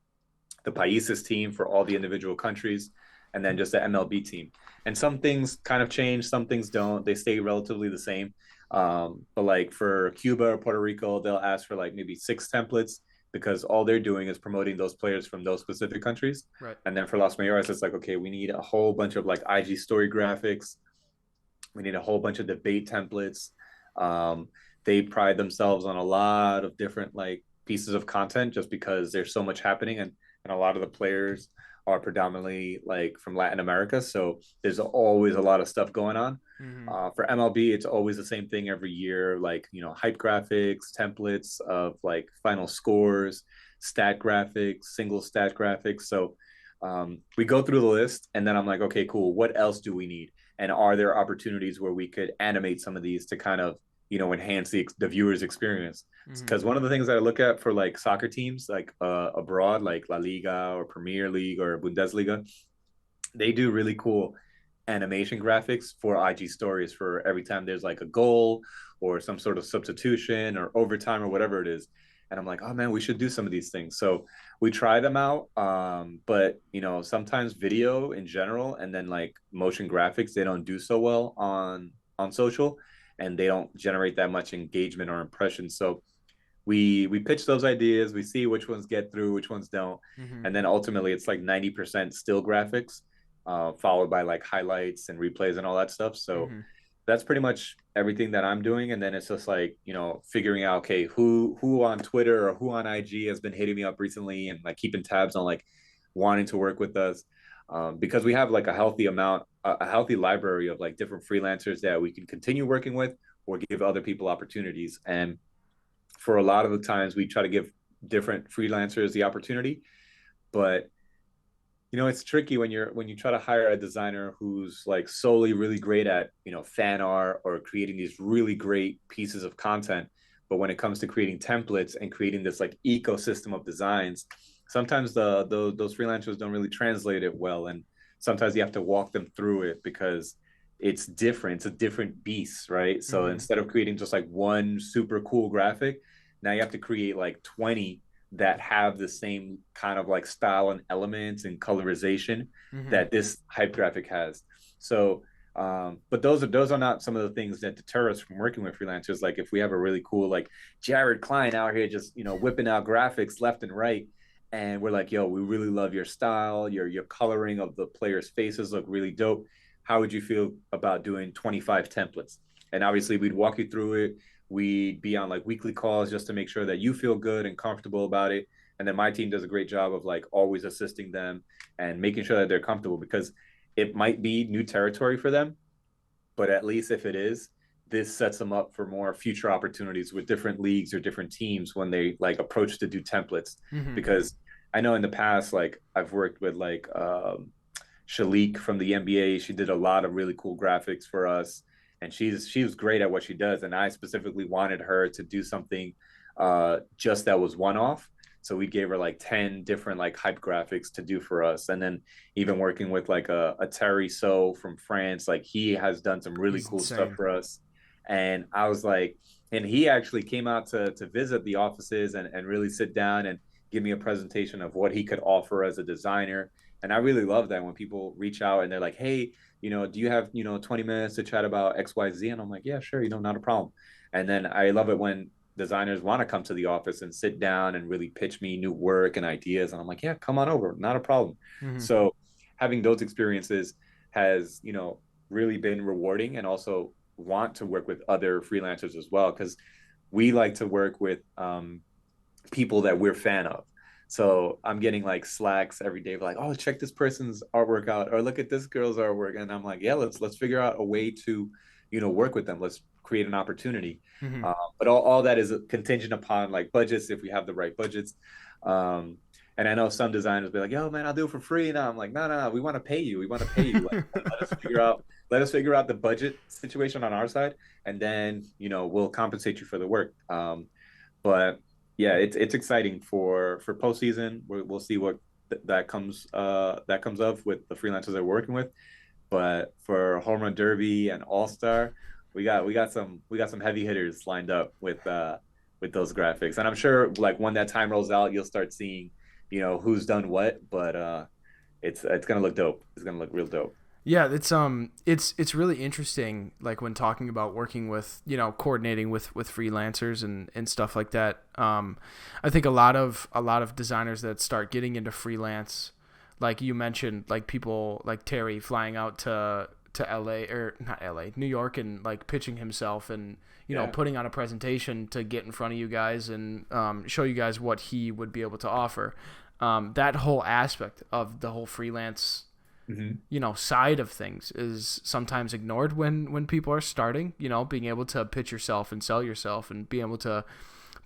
the Países team for all the individual countries, and then just the MLB team. And some things kind of change, some things don't. They stay relatively the same. But like for Cuba or Puerto Rico, they'll ask for like maybe six templates because all they're doing is promoting those players from those specific countries. Right. And then for Las Mayores, it's like, okay, we need a whole bunch of like IG story graphics. We need a whole bunch of debate templates. Um, they pride themselves on a lot of different like pieces of content just because there's so much happening, and a lot of the players are predominantly like from Latin America. So there's always a lot of stuff going on. Mm-hmm. For MLB, it's always the same thing every year, like, hype graphics, templates of like final scores, stat graphics, single stat graphics. So we go through the list and then I'm like, okay, cool. What else do we need? And are there opportunities where we could animate some of these to kind of, enhance the viewer's experience? Mm-hmm. Because one of the things that I look at for like soccer teams, like abroad, like La Liga or Premier League or Bundesliga, they do really cool animation graphics for IG stories for every time there's like a goal or some sort of substitution or overtime or whatever it is. And I'm like, oh man, we should do some of these things. So we try them out. But sometimes video in general and then like motion graphics, they don't do so well on social and they don't generate that much engagement or impression. So we pitch those ideas, we see which ones get through, which ones don't, Mm-hmm. and then ultimately it's like 90% still graphics, followed by like highlights and replays and all that stuff. So Mm-hmm. that's pretty much everything that I'm doing, and then it's just like figuring out, okay, who on Twitter or who on IG has been hitting me up recently, and like keeping tabs on like wanting to work with us, because we have like a healthy library of like different freelancers that we can continue working with or give other people opportunities. And for a lot of the times we try to give different freelancers the opportunity, but it's tricky when you try to hire a designer who's like solely really great at fan art or creating these really great pieces of content, but when it comes to creating templates and creating this like ecosystem of designs, sometimes those freelancers don't really translate it well, and sometimes you have to walk them through it because it's different. It's a different beast, right? So Mm-hmm. instead of creating just like one super cool graphic, now you have to create like 20 that have the same kind of like style and elements and colorization Mm-hmm. that this hype graphic has. So but those are not some of the things that deter us from working with freelancers. Like if we have a really cool like Jared Klein out here just whipping out graphics left and right, and we're like, yo, we really love your style, your coloring of the players' faces look really dope. How would you feel about doing 25 templates? And obviously we'd walk you through it. We'd be on like weekly calls just to make sure that you feel good and comfortable about it. And then my team does a great job of like always assisting them and making sure that they're comfortable, because it might be new territory for them, but at least if it is, this sets them up for more future opportunities with different leagues or different teams when they like approach to do templates. Mm-hmm. Because I know in the past, like I've worked with like Shalik from the NBA. She did a lot of really cool graphics for us, and she was great at what she does. And I specifically wanted her to do something just that was one off. So we gave her like 10 different like hype graphics to do for us. And then even working with like a Terry So from France, like he has done some really He's cool stuff insane. for us. And I was like, and he actually came out to visit the offices and really sit down and give me a presentation of what he could offer as a designer. And I really love that when people reach out and they're like, hey, do you have, 20 minutes to chat about XYZ? And I'm like, yeah, sure, not a problem. And then I love it when designers want to come to the office and sit down and really pitch me new work and ideas. And I'm like, yeah, come on over, not a problem. Mm-hmm. So having those experiences has, really been rewarding, and also want to work with other freelancers as well, because we like to work with people that we're fan of. So I'm getting like slacks every day, like, oh, check this person's artwork out, or look at this girl's artwork, and I'm like, yeah, let's figure out a way to, work with them. Let's create an opportunity. Mm-hmm. But all that is contingent upon like budgets, if we have the right budgets. Um, and I know some designers be like, yo, man, I'll do it for free. And I'm like, no, we want to pay you. We want to pay you. Like, let us figure out the budget situation on our side, and then we'll compensate you for the work. But yeah, it's exciting for postseason. We'll see what that comes up with the freelancers they're working with. But for home run derby and all star, we got some heavy hitters lined up with those graphics. And I'm sure like when that time rolls out, you'll start seeing who's done what. But it's gonna look dope. It's gonna look real dope. Yeah, it's really interesting, like when talking about working with, coordinating with freelancers and stuff like that. I think a lot of designers that start getting into freelance, like you mentioned, like people like Terry flying out to LA, or not LA, New York, and like pitching himself and Yeah. putting on a presentation to get in front of you guys and show you guys what he would be able to offer. That whole aspect of the whole freelance Hmm. side of things is sometimes ignored when people are starting, being able to pitch yourself and sell yourself and be able to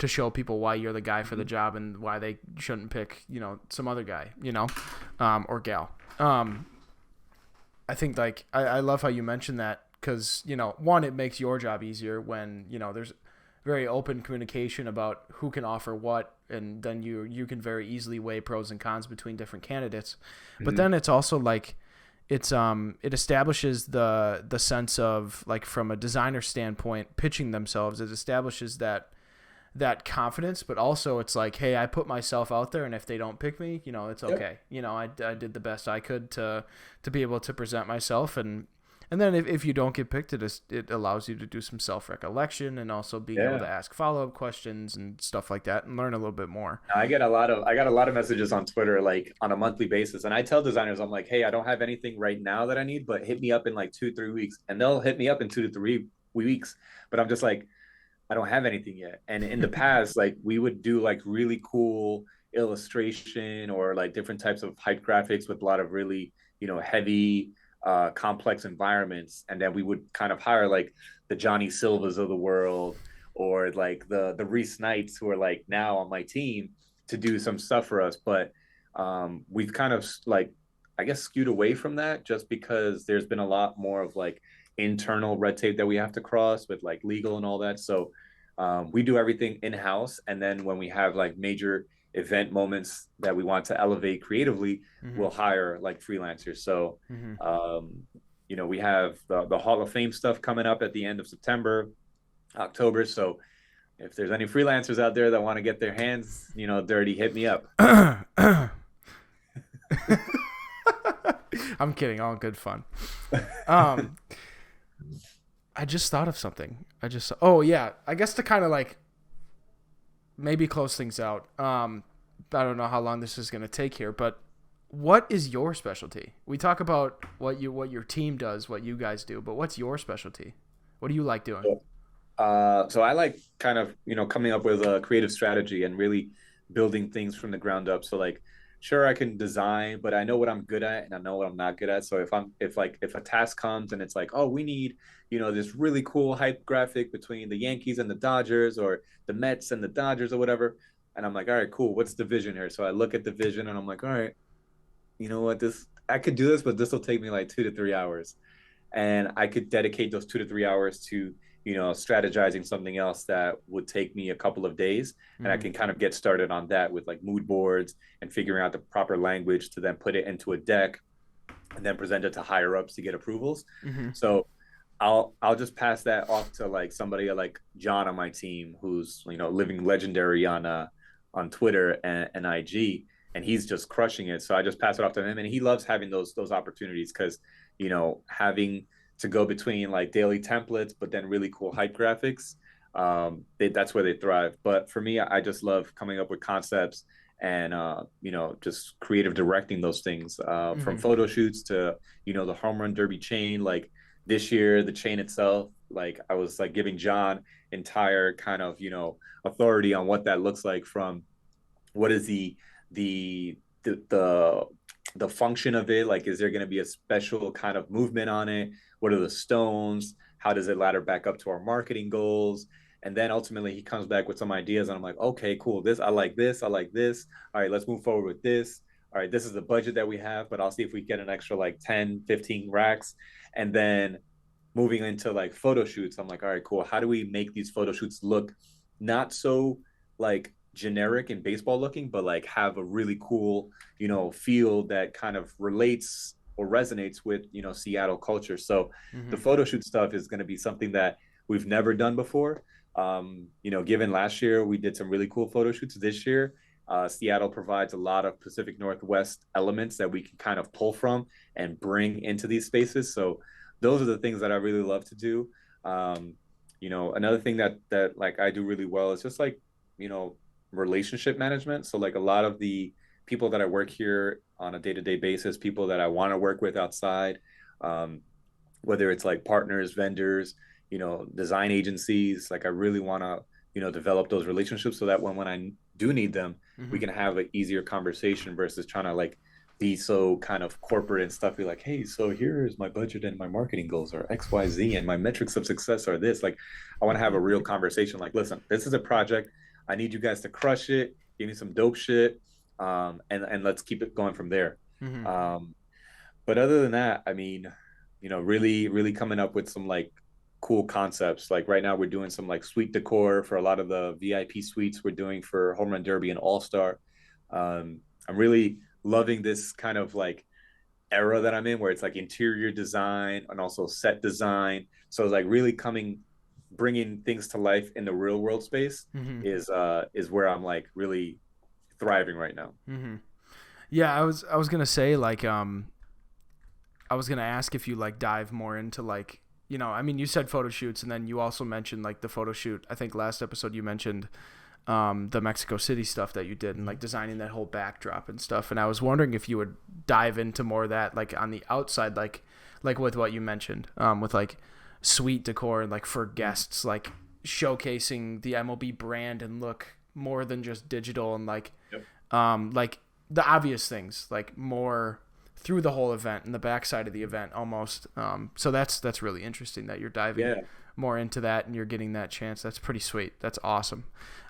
show people why you're the guy for the job and why they shouldn't pick some other guy, or gal. I think like I love how you mentioned that, because one, it makes your job easier when there's very open communication about who can offer what, and then you can very easily weigh pros and cons between different candidates. But Hmm. then it's also like it establishes the sense of, like, from a designer standpoint, pitching themselves, it establishes that confidence. But also it's like, hey, I put myself out there, and if they don't pick me, it's Yep. okay. I did the best I could to be able to present myself. And then if you don't get picked, it allows you to do some self-recollection, and also being able to Yeah. ask follow-up questions and stuff like that, and learn a little bit more. I got a lot of messages on Twitter like on a monthly basis, and I tell designers, I'm like, hey, I don't have anything right now that I need, but hit me up in like 2 3 weeks, and they'll hit me up in 2 to 3 weeks. But I'm just like, I don't have anything yet. And in the past, like we would do like really cool illustration or like different types of hype graphics with a lot of really, heavy, complex environments. And then we would kind of hire like the Johnny Silvas of the world, or like the Reese Knights, who are like now on my team, to do some stuff for us. But we've kind of like, I guess, skewed away from that, just because there's been a lot more of like internal red tape that we have to cross with like legal and all that. So we do everything in house, and then when we have like major event moments that we want to elevate creatively, Mm-hmm. we'll hire like freelancers. So Mm-hmm. um, we have the Hall of Fame stuff coming up at the end of September, October. So if there's any freelancers out there that want to get their hands, dirty, hit me up. I'm kidding. All good fun. Um, I just thought of something. Oh yeah, I guess to kind of like maybe close things out. I don't know how long this is going to take here, but what is your specialty? We talk about what your team does, what you guys do, but what's your specialty? What do you like doing? So I like kind of, coming up with a creative strategy and really building things from the ground up. So like, sure, I can design, but I know what I'm good at and I know what I'm not good at. So if a task comes and it's like, oh, we need, this really cool hype graphic between the Yankees and the Dodgers, or the Mets and the Dodgers or whatever. And I'm like, all right, cool. What's the vision here? So I look at the vision and I'm like, all right, you know what, I could do this, but this will take me like 2 to 3 hours, and I could dedicate those 2 to 3 hours to strategizing something else that would take me a couple of days, and I can kind of get started on that with like mood boards and figuring out the proper language to then put it into a deck and then present it to higher ups to get approvals. Mm-hmm. So I'll just pass that off to like somebody like John on my team, who's living legendary on Twitter and IG, and he's just crushing it. So I just pass it off to him, and he loves having those opportunities because having to go between like daily templates, but then really cool hype graphics. That's where they thrive. But for me, I just love coming up with concepts and just creative directing those things, from photo shoots to the home run derby chain. Like this year, the chain itself, like I was like giving John entire kind of authority on what that looks like, from what is the the the function of it, like is there going to be a special kind of movement on it, what are the stones, how does it ladder back up to our marketing goals, and then ultimately he comes back with some ideas and I'm like, okay, cool, this, I like this, I like this, all right, let's move forward with this, all right, this is the budget that we have, but I'll see if we get an extra like 10-15 racks. And then moving into like photo shoots, I'm like, all right, cool, how do we make these photo shoots look not so like generic and baseball looking, but like have a really cool, feel that kind of relates or resonates with, Seattle culture. So the photo shoot stuff is going to be something that we've never done before. Given last year, we did some really cool photo shoots. This year, Seattle provides a lot of Pacific Northwest elements that we can kind of pull from and bring into these spaces. So those are the things that I really love to do. Another thing that like I do really well is just like, relationship management. So like a lot of the people that I work here on a day-to-day basis, people that I want to work with outside, whether it's like partners, vendors, design agencies, like I really want to, develop those relationships so that when I do need them, we can have an easier conversation versus trying to like be so kind of corporate and stuff. Be like, hey, so here's my budget and my marketing goals are XYZ and my metrics of success are this. Like, I want to have a real conversation. Like, listen, this is a project. I need you guys to crush it. Give me some dope shit. And let's keep it going from there. But other than that, I mean, really, really coming up with some like cool concepts. Like right now we're doing some like suite decor for a lot of the VIP suites we're doing for Home Run Derby and All-Star. I'm really loving this kind of like era that I'm in, where it's like interior design and also set design. So it's like really bringing things to life in the real world space is where I'm like really thriving right now. Yeah, I was gonna say like I was gonna ask if you like dive more into like, I mean, you said photo shoots, and then you also mentioned like the photo shoot. I think last episode you mentioned the Mexico City stuff that you did and like designing that whole backdrop and stuff. And I was wondering if you would dive into more of that, like on the outside, like with what you mentioned, with like suite decor and like for guests, like showcasing the MLB brand and look more than just digital, and like, like the obvious things, like more through the whole event and the backside of the event almost. So that's really interesting that you're diving more into that and you're getting that chance. That's pretty sweet. That's awesome.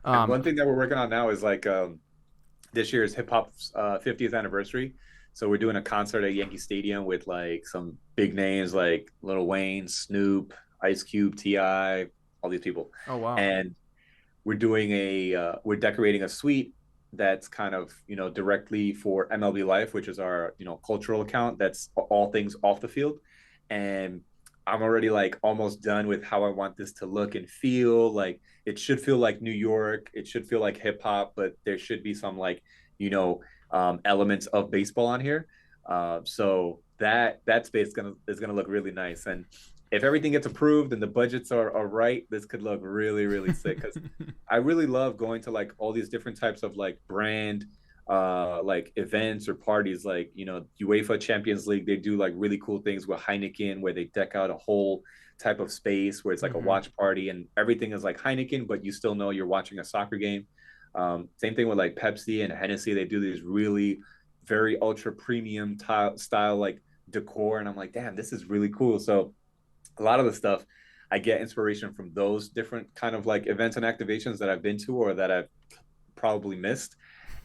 And one thing that we're working on now is like this year's hip hop's 50th anniversary. So we're doing a concert at Yankee Stadium with like some big names like Lil Wayne, Snoop, Ice Cube, T.I., all these people. Oh, wow. And we're doing we're decorating a suite that's kind of, directly for MLB Life, which is our, cultural account that's all things off the field. and I'm already like almost done with how I want this to look and feel. Like it should feel like New York. It should feel like hip hop, but there should be some like, you know, elements of baseball on here. So that space is gonna look really nice. And if everything gets approved and the budgets are right, this could look really, really sick. Because I really love going to like all these different types of like brand like events or parties, like, you know, UEFA Champions League. They do like really cool things with Heineken where they deck out a whole type of space where it's like a watch party and everything is like Heineken, but you still know you're watching a soccer game. Same thing with like Pepsi and Hennessy. They do these really very ultra premium style like decor, and I'm like, damn, this is really cool. So a lot of the stuff I get inspiration from those different kind of like events and activations that I've been to or that I've probably missed,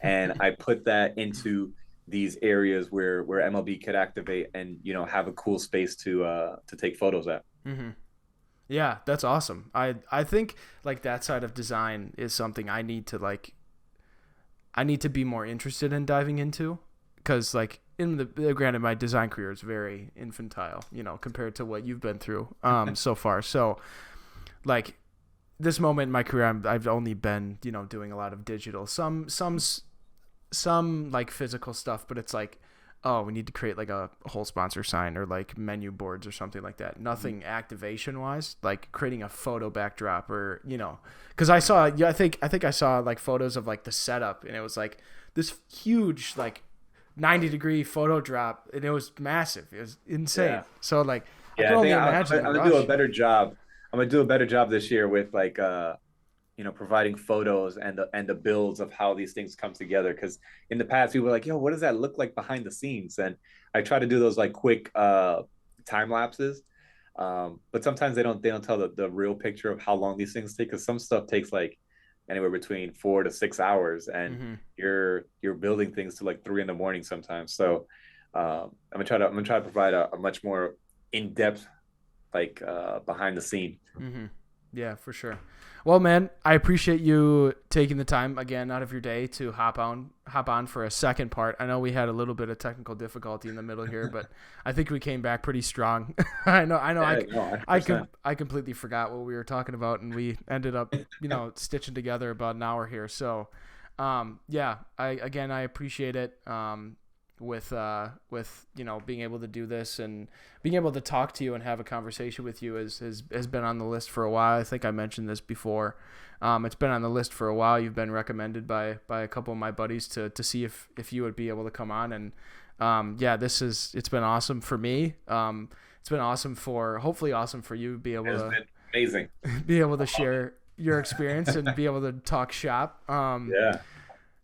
and I put that into these areas where MLB could activate and, you know, have a cool space to take photos at. Mm-hmm. Yeah, that's awesome. I think like that side of design is something I need to be more interested in diving into, because like in the granted my design career is very infantile, you know, compared to what you've been through so far. So like this moment in my career, I've only been, you know, doing a lot of digital, some like physical stuff, but it's like, oh, we need to create like a whole sponsor sign or like menu boards or something like that. Nothing activation wise, like creating a photo backdrop or, you know, because I saw, yeah, I think I saw like photos of like the setup, and it was like this huge like 90-degree photo drop, and it was massive. It was insane. Yeah. So like, I Yeah, can I only think imagine. I'm gonna do a better job. I'm gonna do a better job this year with like you know, providing photos and the builds of how these things come together. Because in the past, people were like, "Yo, what does that look like behind the scenes?" And I try to do those like quick time lapses, but sometimes they don't tell the real picture of how long these things take. Because some stuff takes like anywhere between 4 to 6 hours, and you're building things to like 3 in the morning sometimes. So I'm gonna try to provide a much more in depth like behind the scene. Mm-hmm. Yeah, for sure. Well, man, I appreciate you taking the time again out of your day to hop on for a second part. I know we had a little bit of technical difficulty in the middle here, but I think we came back pretty strong. I know. Yeah, no, I completely forgot what we were talking about, and we ended up, you know, stitching together about an hour here. So, yeah, I appreciate it. With you know, being able to do this and being able to talk to you and have a conversation with you has been on the list for a while. I think I mentioned this before. It's been on the list for a while. You've been recommended by a couple of my buddies to see if you would be able to come on, and yeah, it's been awesome for me. It's been hopefully awesome for you to be able to been amazing. be able to share your experience and be able to talk shop.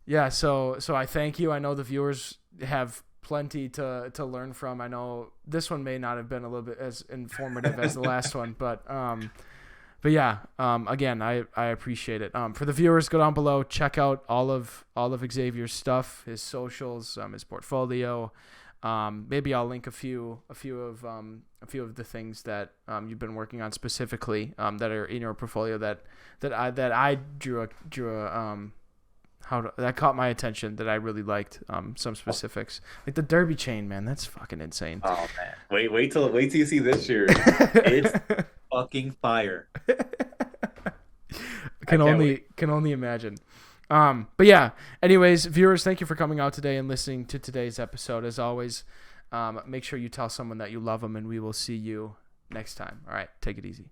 Yeah, so I thank you. I know the viewers have plenty to learn from. I know this one may not have been a little bit as informative as the last one, but yeah, again, I appreciate it. For the viewers, go down below, check out all of Xavier's stuff, his socials, his portfolio. Maybe I'll link a few of the things that you've been working on specifically that are in your portfolio that I drew that caught my attention, that I really liked. Some specifics, like the derby chain, man, that's fucking insane. Oh man, wait till you see this year. It's fucking fire. Can only imagine. But yeah, anyways, viewers, thank you for coming out today and listening to today's episode. As always, make sure you tell someone that you love them, and we will see you next time. All right, take it easy.